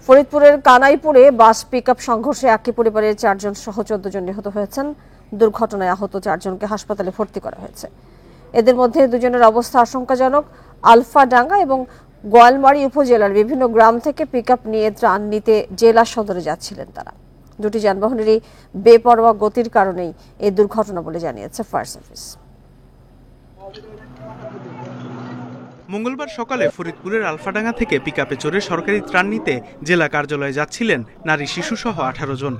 ফরিদপুরের কানাইপুরে বাস পিকআপ সংঘর্ষে একই পরিবারের 4 জন সহ 14 জন নিহত হয়েছেন। দুর্ঘটনায় আহত 4 জনকে হাসপাতালে ভর্তি করা হয়েছে। এদের মধ্যে 2 জনের অবস্থা আশঙ্কাজনক। আলফাডাঙ্গা এবং গোয়ালমারী উপজেলার বিভিন্ন গ্রাম থেকে পিকআপ নিয়ে ত্রাণ নিতে জেলা সদরে যাচ্ছিলেন তারা। দুটি যানবাহনেরই বেপরোয়া গতির কারণেই এই দুর্ঘটনা বলে জানিয়েছে ফায়ার সার্ভিস। মঙ্গলবার সকালে ফরিদপুরের আলফাডাঙ্গা থেকে পিকআপে চড়ে সরকারি ত্রাণ নিতে জেলা কার্যালয়ে যাচ্ছিলেন নারী শিশুসহ 18 জন।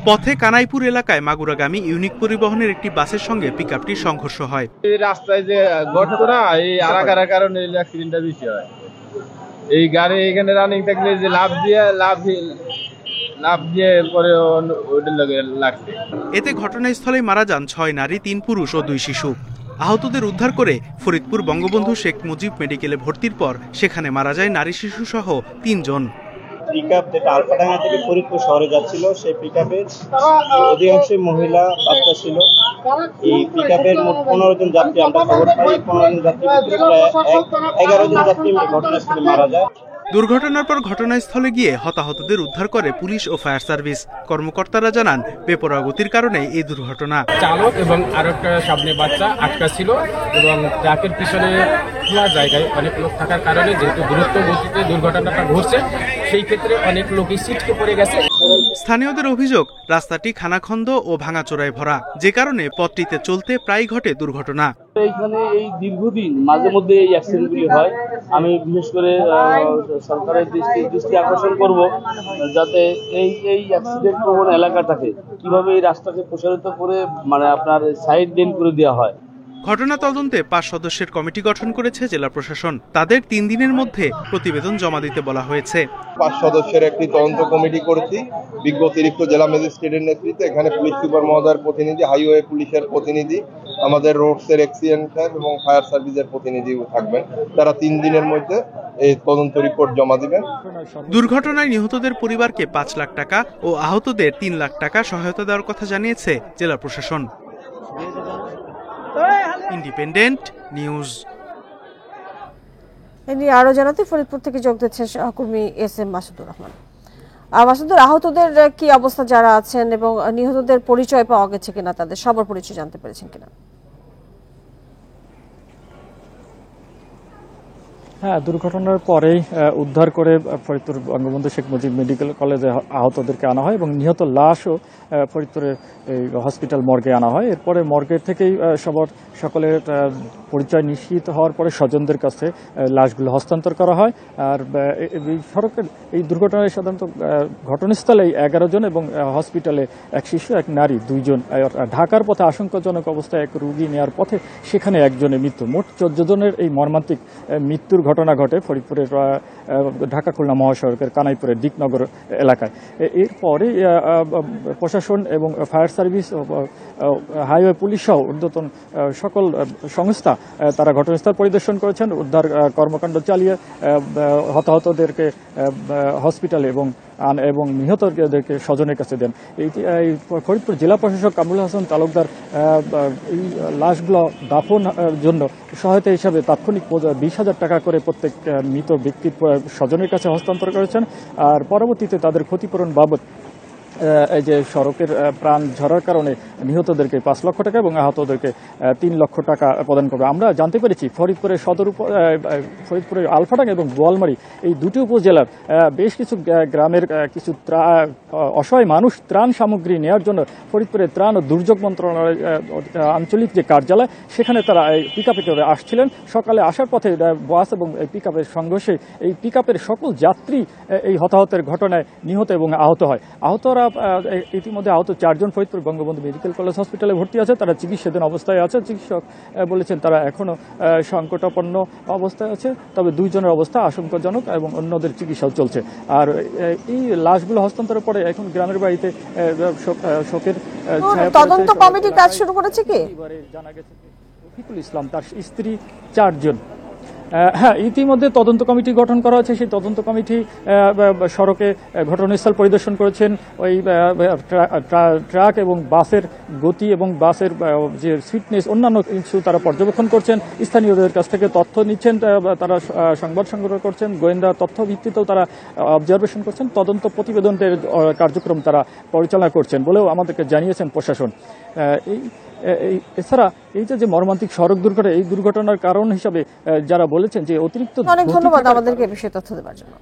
পথে কানাইপুর এলাকায় মাগুরাগামী ইউনিক পরিবহনের একটি বাসের সঙ্গে পিকআপটির সংঘর্ষ হয়। এই রাস্তায় যে গর্ত না, এই আরাকার কারণে অ্যাক্সিডেন্টটা বেশি হয়। এই গাড়ি এখানে রানিং থাকলে যে লাভ দিয়ে পরে ওইটার লগে লাগছে। এতে ঘটনাস্থলেই মারা যান 6 নারী, 3 পুরুষ ও 2 শিশু। আহতদের উদ্ধার করে ফরিদপুর বঙ্গবন্ধু শেখ মুজিব মেডিকেলে ভর্তির পর সেখানে মারা যায় নারী শিশু সহ 3 জন। পিকআপ যেটা আলফাডাঙ্গা থেকে ফরিদপুর শহরে যাচ্ছিল, সেই পিকআপের অধিকাংশই মহিলা বাচ্চা ছিল। এই পিকআপের মোট 15 জন যাত্রী আমরা খবর পাই। 15 জন যাত্রী প্রায় 11 জন যাত্রী ঘটনাস্থলে মারা যায়। দুর্ঘটনার পর ঘটনাস্থলে গিয়ে হতাহতদের উদ্ধার করে পুলিশ ও ফায়ার সার্ভিস। কর্মকর্তারা জানান, বেপরোয়া গতির কারণে এই দুর্ঘটনা। চালক এবং আরো একটা সামনে বাচ্চা আটকা ছিল এবং ট্রাকের পিছনে খোলা জায়গায় অনেক লোক থাকার কারণে যেহেতু দ্রুত গতিতে দুর্ঘটনাটা ঘটছে, সেই ক্ষেত্রে অনেক লোকই ছিটকে পড়ে গেছে। স্থানীয়দের অভিযোগ, রাস্তাটি খানাখন্দ ও ভাঙাচোরায় ভরা, যে কারণে পথটিতে চলতে প্রায় ঘটে দুর্ঘটনা। এইখানে এই দীর্ঘদিন মাঝে মধ্যে এই অ্যাক্সিডেন্টগুলি হয়। আমি বিশেষ করে সরকারের দৃষ্টি আকর্ষণ করব, যাতে এই অ্যাক্সিডেন্ট প্রবণ এলাকাটাকে কিভাবে এই রাস্তাকে প্রসারিত করে আপনার সাইড লেন করে দেওয়া হয়। ঘটনা তদন্তে 5 সদস্যের কমিটি গঠন করেছে জেলা প্রশাসন। তাদের 3 দিনের মধ্যে প্রতিবেদন জমা দিতে বলা হয়েছে। 5 সদস্যের একটি তদন্ত কমিটি করেছি বিজ্ঞ অতিরিক্ত জেলা ম্যাজিস্ট্রেটের নেতৃত্বে। এখানে পুলিশ সুপার মহোদয়ের প্রতিনিধি, হাইওয়ে পুলিশের প্রতিনিধি, আমাদের রোডসের এক্সিডেন্ট এবং ফায়ার সার্ভিসের প্রতিনিধি থাকবেন। তারা 3 দিনের মধ্যে এই তদন্ত রিপোর্ট জমা দিবেন। দুর্ঘটনায় নিহতদের পরিবারকে 5 লাখ টাকা ও আহতদের 3 লাখ টাকা সহায়তা দেওয়ার কথা জানিয়েছে জেলা প্রশাসন। Independent news. আরো জানাতে ফরিদপুর থেকে যোগ দিচ্ছেন সহকর্মী SM মাসুদুর রহমান। মাসুদুর, আহতদের কি অবস্থা যারা আছেন এবং নিহতদের পরিচয় পাওয়া গেছে কিনা, তাদের সবার পরিচয় জানতে পেরেছেন কিনা? হ্যাঁ, দুর্ঘটনার পরেই উদ্ধার করে ফরিদপুর বঙ্গবন্ধু শেখ মুজিব মেডিকেল কলেজে আহতদেরকে আনা হয় এবং নিহত লাশও ফরিদপুরের এই হসপিটাল মর্গে আনা হয়। এরপরে মর্গের থেকেই সকলের পরিচয় নিশ্চিত হওয়ার পরে স্বজনদের কাছে লাশগুলো হস্তান্তর করা হয়। আর এই সড়কের এই দুর্ঘটনায় সাধারণত ঘটনাস্থলেই 11 জন এবং হসপিটালে 1 শিশু 1 নারী 2 জন। ঢাকার পথে আশঙ্কাজনক অবস্থায় 1 রোগী নেওয়ার পথে সেখানে 1 জনের মৃত্যু। মোট 14 জনের এই মর্মান্তিক মৃত্যুর ঘটনা ঘটে ফরিদপুরের ঢাকা খুলনা মহাসড়কের কানাইপুরের দিকনগর এলাকায়। এরপরে প্রশাসন এবং ফায়ার সার্ভিস, হাইওয়ে পুলিশ সহ ঊর্ধ্বতন সকল সংস্থা তারা ঘটনাস্থল পরিদর্শন করেছেন, উদ্ধার কর্মকাণ্ড চালিয়ে হতাহতদেরকে হসপিটালে এবং নিহতদেরকে স্বজনের কাছে দেন। এই ফরিদপুর জেলা প্রশাসক কামরুল হাসান তালুকদার এই লাশগুলো দাফন জন্য সহায়তা হিসাবে তাৎক্ষণিক 20,000 টাকা করে প্রত্যেক মৃত ব্যক্তির স্বজনের কাছে হস্তান্তর করেছেন। আর পরবর্তীতে তাদের ক্ষতিপূরণ বাবদ এই যে সড়কের প্রাণ ঝরার কারণে নিহতদেরকে 5 লক্ষ টাকা এবং আহতদেরকে 3 লক্ষ টাকা প্রদান করবে। আমরা জানতে পেরেছি ফরিদপুরের আলফাডাঙ্গা এবং গোয়ালমারী এই দুটি উপজেলার বেশ কিছু গ্রামের কিছু অসহায় মানুষ ত্রাণ সামগ্রী নেওয়ার জন্য ফরিদপুরের ত্রাণ ও দুর্যোগ মন্ত্রণালয়ের আঞ্চলিক যে কার্যালয়, সেখানে তারা পিকআপে করে আসছিলেন। সকালে আসার পথে বাস এবং পিকআপের সংঘর্ষে এই পিকআপের সকল যাত্রী এই হতাহতের ঘটনায় নিহত এবং আহত হয়। আহতরা ইতিমধ্যে আহত 4 জন ফরিদপুর বঙ্গবন্ধু মেডিকেল কলেজ হসপিটালে ভর্তি আছে। তারা চিকিৎসাধীন অবস্থায় আছে। চিকিৎসক বলেছেন তারা এখনো সংকটাপন্ন অবস্থায় আছে, তবে 2 জনের অবস্থা আশঙ্কাজনক এবং অন্যদের চিকিৎসাও চলছে। আর এই লাশগুলো হস্তান্তরের পরে এখন গ্রামের বাড়িতে শোকের তদন্ত কমিটি কাজ শুরু করেছে কি জানা গেছে। রফিকুল ইসলাম, তার স্ত্রী, 4 জন। হ্যাঁ, ইতিমধ্যে তদন্ত কমিটি গঠন করা হয়েছে। সেই তদন্ত কমিটি সড়কে ঘটনাস্থল পরিদর্শন করেছেন। ওই ট্রাক এবং বাসের গতি এবং বাসের যে ফিটনেস অন্যান্য কিছু তারা পর্যবেক্ষণ করছেন। স্থানীয়দের কাছ থেকে তথ্য নিচ্ছেন, তারা সংবাদ সংগ্রহ করছেন, গোয়েন্দা তথ্য ভিত্তিতেও তারা অবজারভেশন করছেন, তদন্ত প্রতিবেদনের কার্যক্রম তারা পরিচালনা করছেন বলেও আমাদেরকে জানিয়েছেন প্রশাসন। এছাড়া এই যে মর্মান্তিক সড়ক দুর্ঘটনা, এই দুর্ঘটনার কারণ হিসাবে যারা বলেছেন যে অতিরিক্ত অনেক ধন্যবাদ আমাদেরকে এই বিষয়ে তথ্য দেওয়ার জন্য।